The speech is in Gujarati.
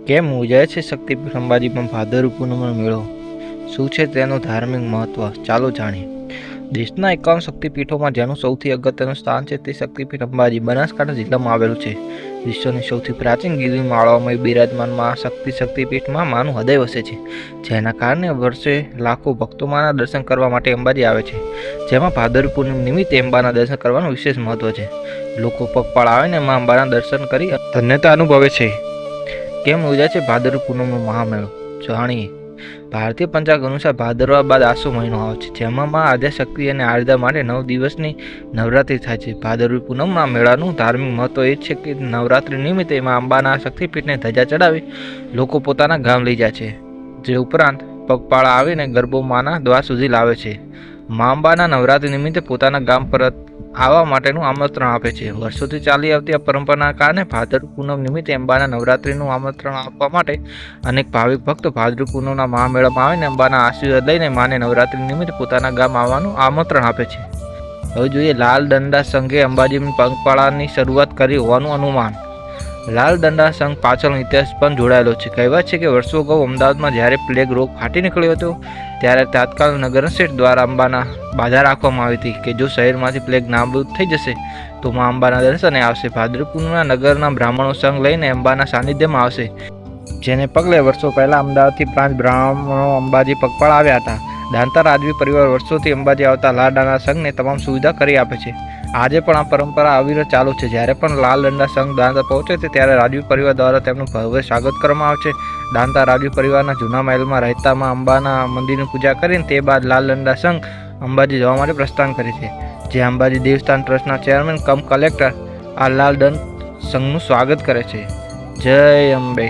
કેમ ઉજાય છે શક્તિપીઠ અંબાજીમાં ભાદરવી પૂનમનો મેળો? શું છે તેનું ધાર્મિક મહત્વ? ચાલો જાણીએ. દેશના 51 શક્તિપીઠોમાં જેનું સૌથી અગત્યનું સ્થાન છે તે શક્તિપીઠ અંબાજી બનાસકાંઠા જિલ્લામાં આવેલું છે. વિશ્વની સૌથી પ્રાચીન ગીરી માળાઓમાં બિરાજમાન માં શક્તિપીઠમાં માનું હૃદય વસે છે, જેના કારણે વર્ષે લાખો ભક્તો માના દર્શન કરવા માટે અંબાજી આવે છે. જેમાં ભાદરવી પૂનમ નિમિત્તે અંબાના દર્શન કરવાનું વિશેષ મહત્વ છે. લોકો પગપાળા આવીને મા અંબાના દર્શન કરી ધન્યતા અનુભવે છે. કેમ યોજાય છે ભાદરવી પૂનમનો મહામેળો? જાણીએ. ભારતીય પંચાંગ અનુસાર ભાદરવા બાદ આસો મહિનો આવે છે, જેમાં મા આદ્યશક્તિ અને આરાધના માટે 9 દિવસની નવરાત્રિ થાય છે. ભાદરવી પૂનમના મેળાનું ધાર્મિક મહત્વ એ છે કે નવરાત્રિ નિમિત્તે મા અંબાના શક્તિપીઠને ધજા ચડાવી લોકો પોતાના ગામ લઈ જાય છે. જે ઉપરાંત પગપાળા આવીને ગરબો માના દ્વાર સુધી લાવે છે. મા અંબાના નવરાત્રિ નિમિત્તે પોતાના ગામ પરત આવવા માટેનું આમંત્રણ આપે છે. વર્ષોથી ચાલી આવતી આ પરંપરાના કારણે ભાદરવી પૂનમ નિમિત્તે અંબાના નવરાત્રિનું આમંત્રણ આપવા માટે અનેક ભાવિક ભક્તો ભાદરવી પૂનમના મહામેળામાં આવીને અંબાના આશીર્વાદ લઈને માને નવરાત્રિ નિમિત્તે પોતાના ગામ આવવાનું આમંત્રણ આપે છે. હવે જોઈએ. લાલ દંડા સંઘે અંબાજીની પગપાળાની શરૂઆત કરી હોવાનું અનુમાન. લાલ દંડા સંઘ પાછળનો ઇતિહાસ પણ જોડાયેલો છે. કહેવાય છે કે વર્ષો અગાઉ અમદાવાદમાં જ્યારે પ્લેગ રોગ ફાટી નીકળ્યો હતો, ત્યારે તાત્કાલિક નગરશેઠ દ્વારા અંબાના બાધા રાખવામાં આવી હતી કે જો શહેરમાંથી પ્લેગ નાબૂદ થઈ જશે તો મા અંબાના દર્શને આવશે. ભાદરવી પૂનમના નગરના બ્રાહ્મણો સંઘ લઈને અંબાના સાનિધ્યમાં આવશે, જેને પગલે વર્ષો પહેલા અમદાવાદથી 5 બ્રાહ્મણો અંબાજી પગપાળા આવ્યા હતા. દાંતા રાજવી પરિવાર વર્ષોથી અંબાજી આવતા લાલ દંડા સંઘને તમામ સુવિધા કરી આપે છે. આજે પણ આ પરંપરા અવિરત ચાલુ છે. જ્યારે પણ લાલ દંડા સંઘ દાંતા પહોંચે છે ત્યારે રાજવી પરિવાર દ્વારા તેમનું ભવ્ય સ્વાગત કરવામાં આવે છે. દાંતા રાજવી પરિવારના જૂના મહેલમાં રહેતામાં અંબાના મંદિરની પૂજા કરીને તે બાદ લાલ દંડા સંઘ અંબાજી જવા માટે પ્રસ્થાન કરે છે. જે અંબાજી દેવસ્થાન ટ્રસ્ટના ચેરમેન કમ કલેક્ટર આ લાલ દંડ સંઘનું સ્વાગત કરે છે. જય અંબે.